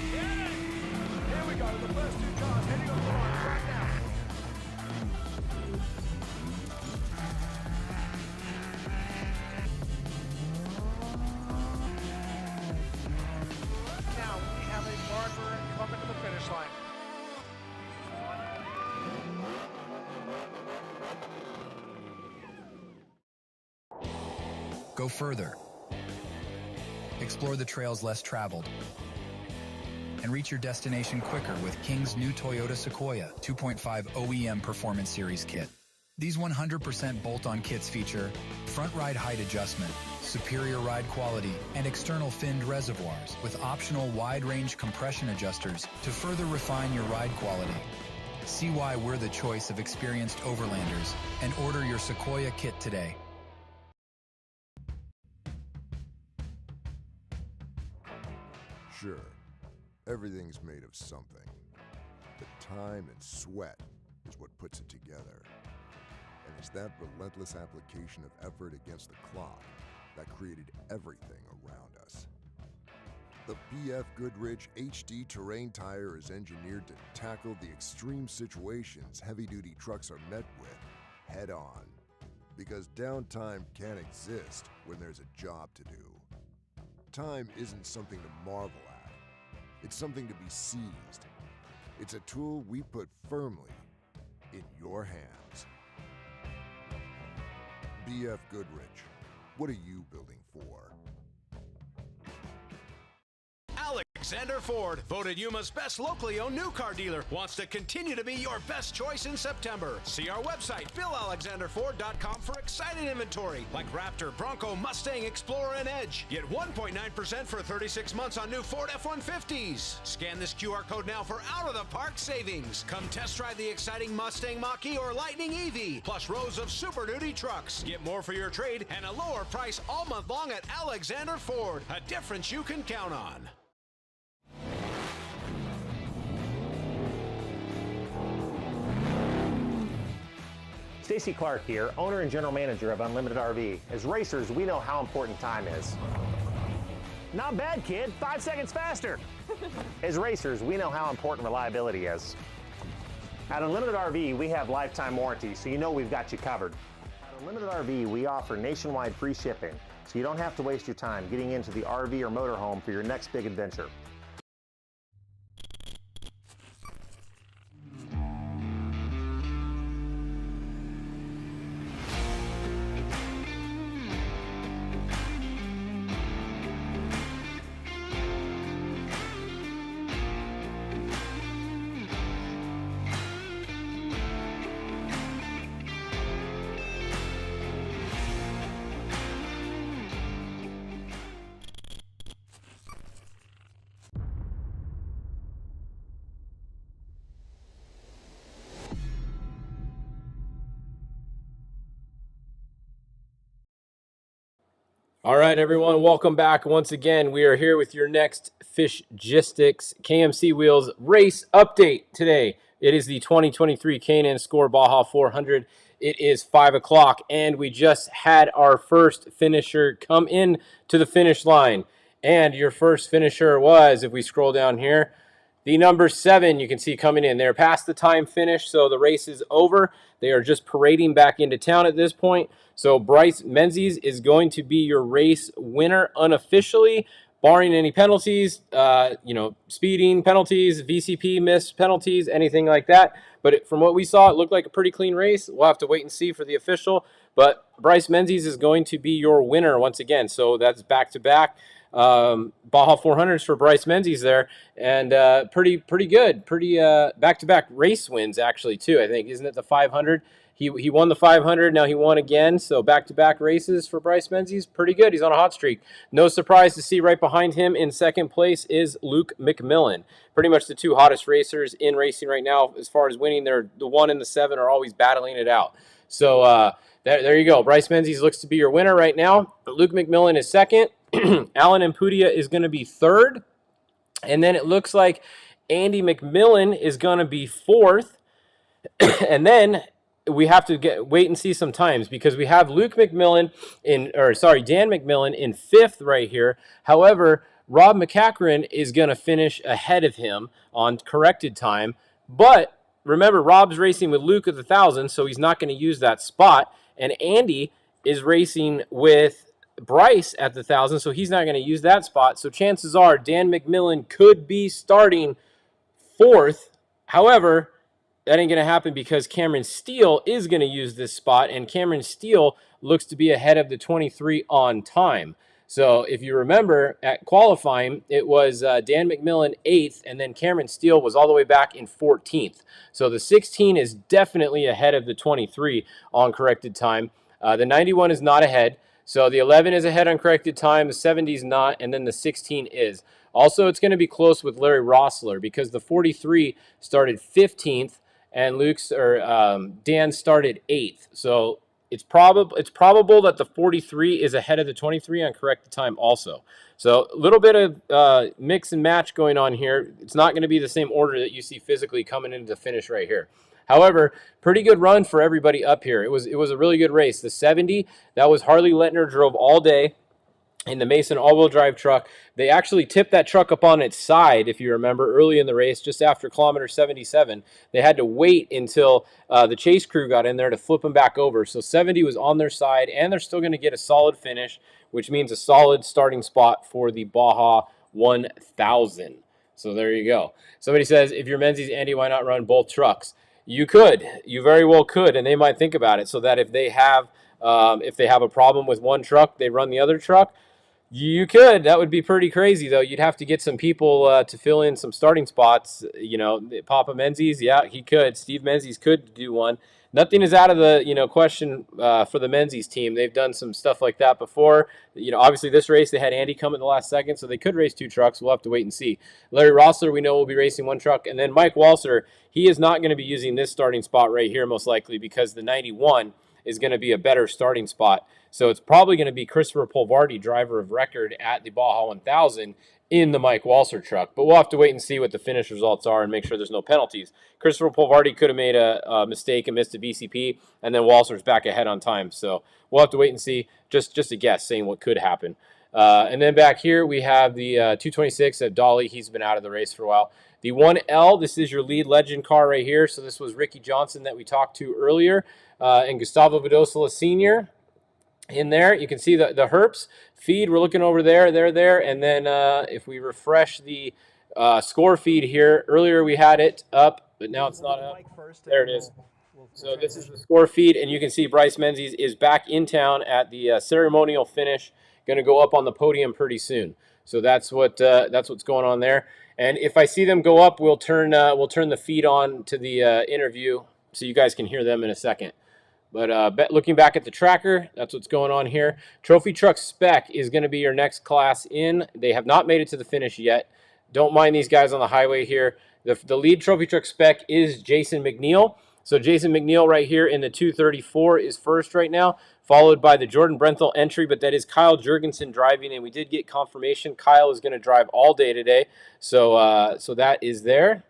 Here we go, the first two cars heading off the line right now. Now we have a barber coming to the finish line. Go further. Explore the trails less traveled. And reach your destination quicker with King's new Toyota Sequoia 2.5 OEM Performance Series kit. These 100% bolt-on kits feature front ride height adjustment, superior ride quality, and external finned reservoirs with optional wide-range compression adjusters to further refine your ride quality. See why we're the choice of experienced overlanders and order your Sequoia kit today. Sure, everything's made of something, but time and sweat is what puts it together. And it's that relentless application of effort against the clock that created everything around us. The BF Goodrich HD Terrain Tire is engineered to tackle the extreme situations heavy-duty trucks are met with head-on, because downtime can't exist when there's a job to do. Time isn't something to marvel at. It's something to be seized. It's a tool we put firmly in your hands. BF Goodrich, what are you building for? Alexander Ford, voted Yuma's best locally owned new car dealer, wants to continue to be your best choice in September. See our website, BillAlexanderFord.com, for exciting inventory like Raptor, Bronco, Mustang, Explorer, and Edge. Get 1.9% for 36 months on new Ford F-150s. Scan this QR code now for out-of-the-park savings. Come test drive the exciting Mustang Mach-E or Lightning EV, plus rows of Super Duty trucks. Get more for your trade and a lower price all month long at Alexander Ford. A difference you can count on. Stacy Clark here, owner and general manager of Unlimited RV. As racers, we know how important time is. Not bad, kid. 5 seconds faster. As racers, we know how important reliability is. At Unlimited RV, we have lifetime warranty, so you know we've got you covered. At Unlimited RV, we offer nationwide free shipping, so you don't have to waste your time getting into the RV or motorhome for your next big adventure. All right, everyone, welcome back once again. We are here with your next Fishgistics KMC Wheels race update today. It is the 2023 K&N Score Baja 400. It is 5 o'clock, and we just had our first finisher come in to the finish line. And your first finisher was, if we scroll down here, the number 7 you can see coming in. They're past the time finish, so the race is over. They are just parading back into town at this point. So Bryce Menzies is going to be your race winner unofficially, barring any penalties, speeding penalties, VCP missed penalties, anything like that. But from what we saw, it looked like a pretty clean race. We'll have to wait and see for the official. But Bryce Menzies is going to be your winner once again. So that's back-to-back. Baja 400s for Bryce Menzies there, and pretty good, back-to-back race wins actually too. I think, isn't it the 500? He won the 500, now he won again, so back-to-back races for Bryce Menzies, pretty good. He's on a hot streak. No surprise to see right behind him in second place is Luke McMillan. Pretty much the two hottest racers in racing right now as far as winning. They're the 1 and the 7 are always battling it out. So there you go. Bryce Menzies looks to be your winner right now. Luke McMillan is second. Alan Impudia is going to be third. And then it looks like Andy McMillan is going to be fourth. And then we have to wait and see some times, because we have Dan McMillan in fifth right here. However, Rob McCachran is going to finish ahead of him on corrected time. But remember, Rob's racing with Luke at the 1,000, so he's not going to use that spot. And Andy is racing with Bryce at the 1,000, so he's not going to use that spot. So chances are Dan McMillan could be starting 4th. However, that ain't going to happen because Cameron Steele is going to use this spot, and Cameron Steele looks to be ahead of the 23 on time. So if you remember, at qualifying, it was Dan McMillan 8th, and then Cameron Steele was all the way back in 14th. So the 16 is definitely ahead of the 23 on corrected time. The 91 is not ahead. So the 11 is ahead on corrected time, the 70 is not, and then the 16 is. Also, it's going to be close with Larry Rossler because the 43 started 15th, and Dan started 8th. So it's probable that the 43 is ahead of the 23 on corrected time also. So a little bit of mix and match going on here. It's not going to be the same order that you see physically coming into the finish right here. However, pretty good run for everybody up here. It was a really good race. The 70, that was Harley Lettner drove all day in the Mason all-wheel drive truck. They actually tipped that truck up on its side, if you remember, early in the race, just after kilometer 77. They had to wait until the chase crew got in there to flip them back over. So 70 was on their side, and they're still going to get a solid finish, which means a solid starting spot for the Baja 1000. So there you go. Somebody says, if you're Menzies, Andy, why not run both trucks? You could. You very well could, and they might think about it so that if they have a problem with one truck, they run the other truck. You could. That would be pretty crazy, though. You'd have to get some people to fill in some starting spots. You know, Papa Menzies, yeah, he could. Steve Menzies could do one. Nothing is out of the question for the Menzies team. They've done some stuff like that before. Obviously this race they had Andy come in the last second, so they could race 2 trucks. We'll have to wait and see. Larry Rossler, we know, will be racing 1 truck, and then Mike Walser, he is not going to be using this starting spot right here most likely because the 91 is going to be a better starting spot. So it's probably going to be Christopher Polvardi, driver of record at the Baja 1000, in the Mike Walser truck. But we'll have to wait and see what the finish results are and make sure there's no penalties. Christopher Polvardi could have made a mistake and missed a VCP, and then Walser's back ahead on time. So we'll have to wait and see. Just a guess, saying what could happen. And then back here, we have the 226 at Dolly. He's been out of the race for a while. The 1L, this is your lead legend car right here. So this was Ricky Johnson that we talked to earlier, and Gustavo Vidosola Sr., in there. You can see the Herps feed. We're looking over there, there. And then if we refresh the score feed here, earlier we had it up, but now it's not up. There it is. So this is the score feed, and you can see Bryce Menzies is back in town at the ceremonial finish. Going to go up on the podium pretty soon. So that's what's going on there. And if I see them go up, we'll turn the feed on to the interview so you guys can hear them in a second. But looking back at the tracker, that's what's going on here. Trophy Truck Spec is going to be your next class in. They have not made it to the finish yet. Don't mind these guys on the highway here. The lead Trophy Truck Spec is Jason McNeil. So Jason McNeil right here in the 234 is first right now, followed by the Jordan Brenthal entry, but that is Kyle Jurgensen driving, and we did get confirmation Kyle is going to drive all day today. So that is there.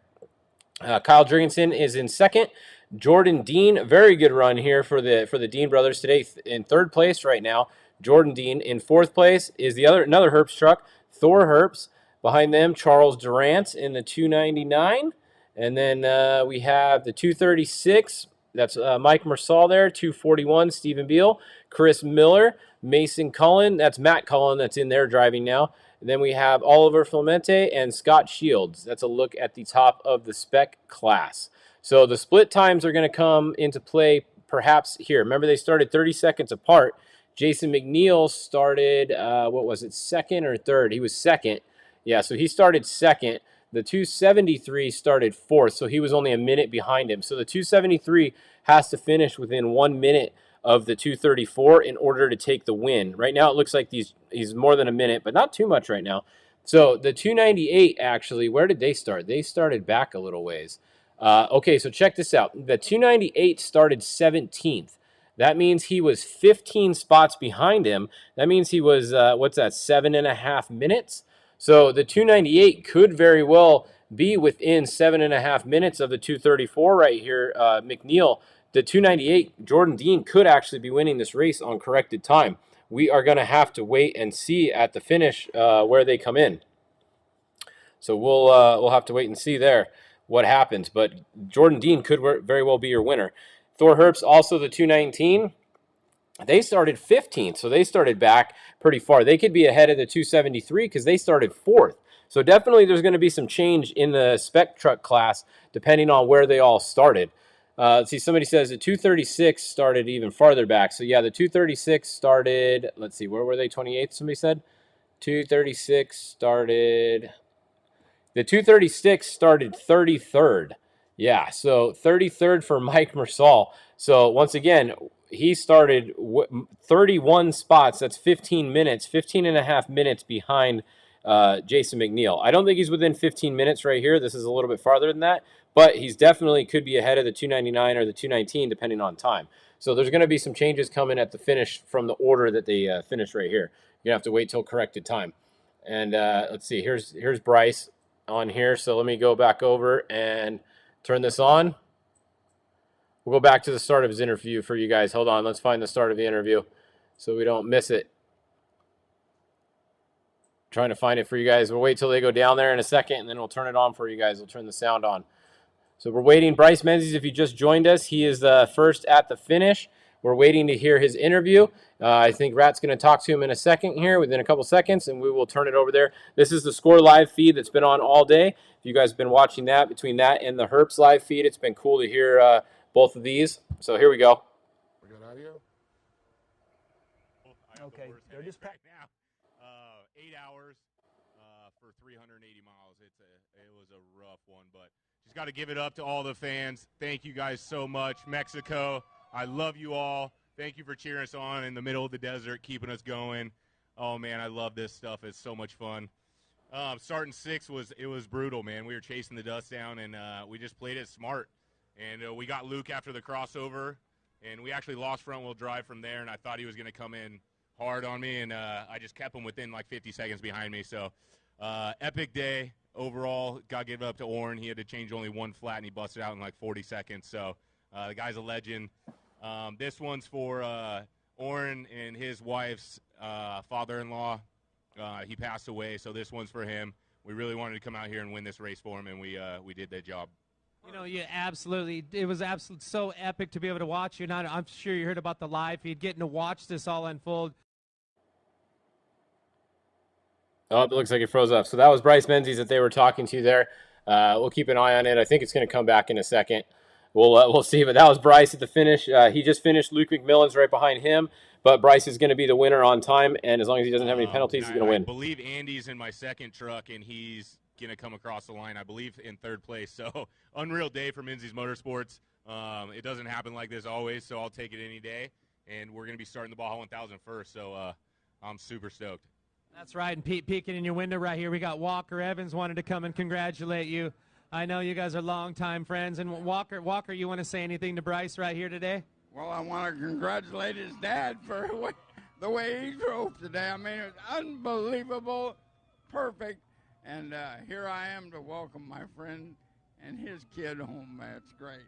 Kyle Jurgensen is in second. Jordan Dean, very good run here for the Dean brothers today, in 3rd place right now. Jordan Dean in 4th place is another Herps truck, Thor Herps. Behind them, Charles Durant in the 299, and then we have the 236. That's Mike Mersal there. 241, Stephen Beal, Chris Miller, Mason Cullen. That's Matt Cullen that's in there driving now. And then we have Oliver Filmente and Scott Shields. That's a look at the top of the spec class. So the split times are going to come into play perhaps here. Remember, they started 30 seconds apart. Jason McNeil started, 2nd or 3rd? He was 2nd. Yeah, so he started 2nd. The 273 started 4th, so he was only a minute behind him. So the 273 has to finish within 1 minute of the 234 in order to take the win. Right now it looks like he's more than a minute, but not too much right now. So the 298, actually, where did they start? They started back a little ways. Okay, so check this out. The 298 started 17th. That means he was 15 spots behind him. That means he was, 7.5 minutes? So the 298 could very well be within 7.5 minutes of the 234 right here, McNeil. The 298, Jordan Dean, could actually be winning this race on corrected time. We are going to have to wait and see at the finish where they come in. So we'll have to wait and see there what happens. But Jordan Dean could very well be your winner. Thor Herbst, also the 219. They started 15th, so they started back pretty far. They could be ahead of the 273 because they started 4th. So definitely there's going to be some change in the spec truck class depending on where they all started. Let's see, somebody says the 236 started even farther back. So yeah, the 236 started, let's see, where were they, 28th, somebody said? 236 started, the 236 started 33rd. Yeah, so 33rd for Mike Mersal. So once again, he started 31 spots. That's 15 minutes, 15 and a half minutes behind Jason McNeil. I don't think he's within 15 minutes right here. This is a little bit farther than that, but he's definitely could be ahead of the 299 or the 219 depending on time. So there's going to be some changes coming at the finish from the order that they finished right here. You're going to have to wait till corrected time. And let's see, here's Bryce on here. So let me go back over and turn this on. We'll go back to the start of his interview for you guys. Hold on. Let's find the start of the interview so we don't miss it. Trying to find it for you guys. We'll wait till they go down there in a second, and then we'll turn it on for you guys. We'll turn the sound on. So we're waiting. Bryce Menzies, if you just joined us, he is first at the finish. We're waiting to hear his interview. I think Rat's going to talk to him in a second here, within a couple seconds, and we will turn it over there. This is the Score live feed that's been on all day. If you guys have been watching that, between that and the Herps live feed, it's been cool to hear both of these. So here we go. We got audio? Okay, they're just right now. 8 hours for 380 miles. It was a rough one, but just got to give it up to all the fans. Thank you guys so much. Mexico, I love you all. Thank you for cheering us on in the middle of the desert, keeping us going. Oh, man, I love this stuff. It's so much fun. Starting 6 was brutal, man. We were chasing the dust down, and we just played it smart. And we got Luke after the crossover, and we actually lost front-wheel drive from there, and I thought he was going to come in hard on me, and I just kept him within like 50 seconds behind me. So epic day overall. Got to give it up to Orrin. He had to change only one flat, and he busted out in like 40 seconds. So the guy's a legend. This one's for Orrin and his wife's father-in-law. He passed away, so this one's for him. We really wanted to come out here and win this race for him, and we did that job. You know, yeah, absolutely. It was absolutely so epic to be able to watch you. Now, I'm sure you heard about the live feed, getting to watch this all unfold. Oh, it looks like it froze up. So that was Bryce Menzies that they were talking to there. We'll keep an eye on it. I think it's going to come back in a second. We'll see. But that was Bryce at the finish. He just finished. Luke McMillan's right behind him. But Bryce is going to be the winner on time. And as long as he doesn't have any penalties, he's going to win. I believe Andy's in my second truck, and he's going to come across the line, I believe, in third place. So unreal day for Menzies Motorsports. It doesn't happen like this always, so I'll take it any day. And we're going to be starting the Baja 1000 first, so I'm super stoked. That's right, and peeking in your window right here, we got Walker Evans wanted to come and congratulate you. I know you guys are longtime friends. And Walker, you want to say anything to Bryce right here today? Well, I want to congratulate his dad for the way he drove today. I mean, it was unbelievable, perfect. And here I am to welcome my friend and his kid home. That's great.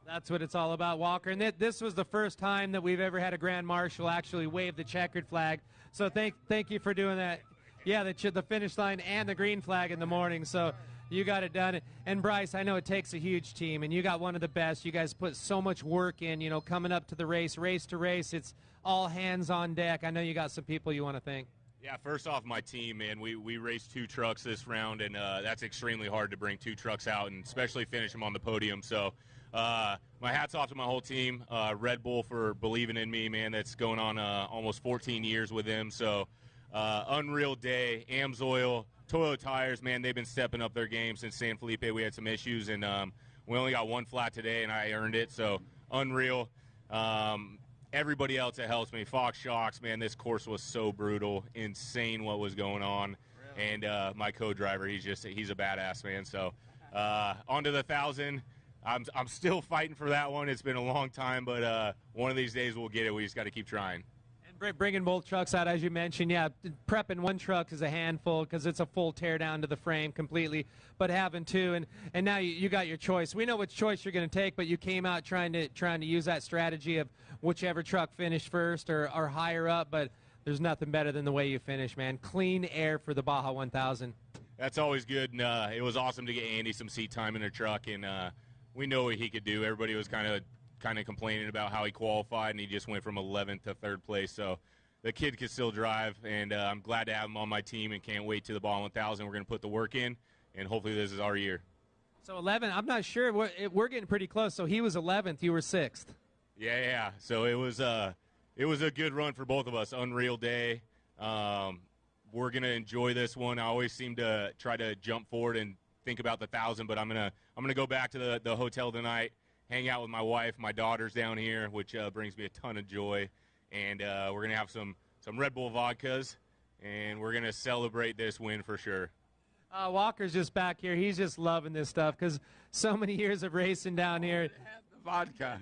That's what it's all about, Walker. And this was the first time that we've ever had a Grand Marshal actually wave the checkered flag. So thank you for doing that. Yeah, the finish line and the green flag in the morning. So you got it done. And Bryce, I know it takes a huge team, and you got one of the best. You guys put so much work in, you know, coming up to the race to race. It's all hands on deck. I know you got some people you want to thank. Yeah, first off, my team, man. We raced 2 trucks this round, and that's extremely hard to bring 2 trucks out, and especially finish them on the podium. So my hat's off to my whole team. Red Bull for believing in me, man. That's going on almost 14 years with them. So unreal day. AMSOIL, Toyo Tires, man, they've been stepping up their game since San Felipe. We had some issues, and we only got 1 flat today, and I earned it. So unreal. Everybody else that helps me, Fox Shocks, man, this course was so brutal, insane what was going on. Really? And my co-driver, he's a badass, man. So on to the 1,000. I'm still fighting for that one. It's been a long time, but one of these days we'll get it. We just got to keep trying. And bringing both trucks out, as you mentioned, yeah, prepping one truck is a handful because it's a full tear down to the frame completely, but having 2, and now you got your choice. We know which choice you're going to take, but you came out trying to use that strategy of whichever truck finished first or higher up, but there's nothing better than the way you finish, man. Clean air for the Baja 1000. That's always good. And it was awesome to get Andy some seat time in the truck, and we know what he could do. Everybody was kind of complaining about how he qualified, and he just went from 11th to 3rd place. So the kid can still drive, and I'm glad to have him on my team and can't wait to the Baja 1000. We're going to put the work in, and hopefully this is our year. So 11, I'm not sure. We're getting pretty close. So he was 11th, you were 6th. Yeah. So it was a good run for both of us. Unreal day. We're gonna enjoy this one. I always seem to try to jump forward and think about the 1,000, but I'm gonna go back to the hotel tonight, hang out with my wife, my daughter's down here, which brings me a ton of joy, and we're gonna have some Red Bull vodkas, and we're gonna celebrate this win for sure. Walker's just back here. He's just loving this stuff because so many years of racing down here. Vodka.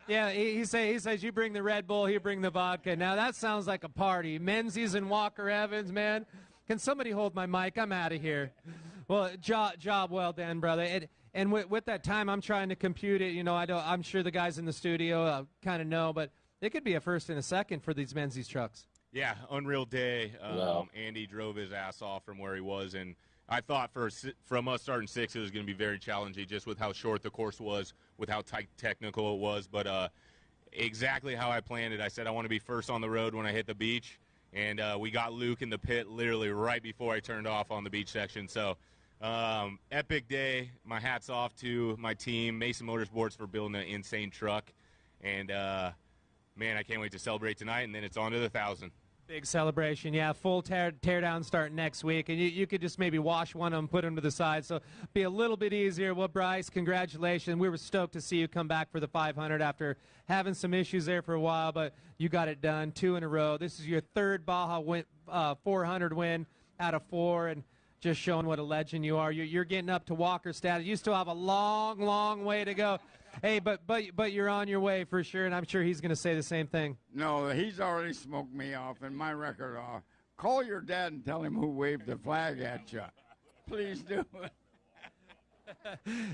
Yeah, he says you bring the Red Bull, he bring the vodka. Now that sounds like a party. Menzies and Walker Evans, man. Can somebody hold my mic? I'm out of here. Well, job well done, brother. And with that time, I'm trying to compute it. You know, I'm sure the guys in the studio kind of know, but it could be a first and a second for these Menzies trucks. Yeah, unreal day. Wow. Andy drove his ass off from where he was, and I thought from us starting 6th, it was going to be very challenging just with how short the course was, with how technical it was. But exactly how I planned it. I said I want to be first on the road when I hit the beach, and we got Luke in the pit literally right before I turned off on the beach section. So epic day. My hat's off to my team, Mason Motorsports, for building an insane truck. And, man, I can't wait to celebrate tonight, and then it's on to the 1,000. Big celebration, yeah. Full teardown start next week, and you could just maybe wash one of them, put them to the side, so be a little bit easier. Well, Bryce, congratulations. We were stoked to see you come back for the 500 after having some issues there for a while, but you got it done 2 in a row. This is your 3rd Baja 400 win out of 4, and just showing what a legend you are. You're getting up to Walker status. You still have a long, long way to go. Hey, but you're on your way for sure, and I'm sure he's going to say the same thing. No, he's already smoked me off and my record off. Call your dad and tell him who waved the flag at you. Please do.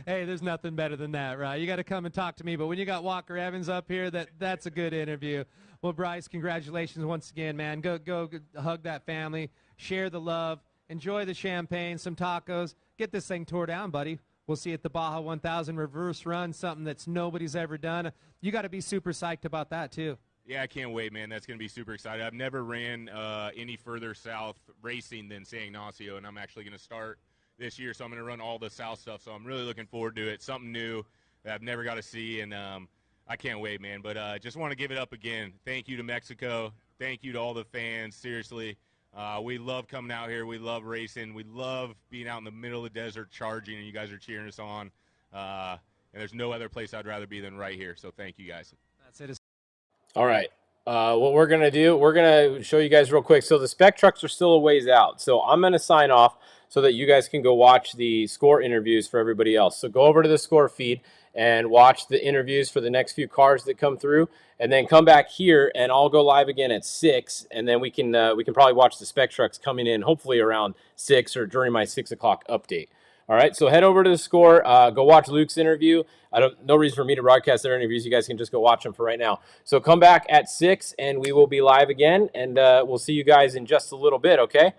Hey, there's nothing better than that, right? You got to come and talk to me, but when you got Walker Evans up here, that's a good interview. Well, Bryce, congratulations once again, man. Go hug that family, share the love, enjoy the champagne, some tacos. Get this thing tore down, buddy. We'll see you at the Baja 1000 reverse run, something that's nobody's ever done. You got to be super psyched about that, too. Yeah, I can't wait, man. That's going to be super exciting. I've never ran any further south racing than San Ignacio, and I'm actually going to start this year, so I'm going to run all the south stuff. So I'm really looking forward to it, something new that I've never got to see, and I can't wait, man. But just want to give it up again. Thank you to Mexico. Thank you to all the fans, seriously. We love coming out here. We love racing. We love being out in the middle of the desert charging, and you guys are cheering us on. And there's no other place I'd rather be than right here. So thank you guys. That's it. All right. What we're going to do, we're going to show you guys real quick. So the spec trucks are still a ways out. So I'm going to sign off so that you guys can go watch the score interviews for everybody else. So go over to the score feed and watch the interviews for the next few cars that come through, and then come back here and I'll go live again at 6, and then we can probably watch the spec trucks coming in hopefully around 6 or during my 6 o'clock update. All right, so head over to the score, go watch Luke's interview. No reason for me to broadcast their interviews. You guys can just go watch them for right now. So come back at 6 and we will be live again, and we'll see you guys in just a little bit, okay?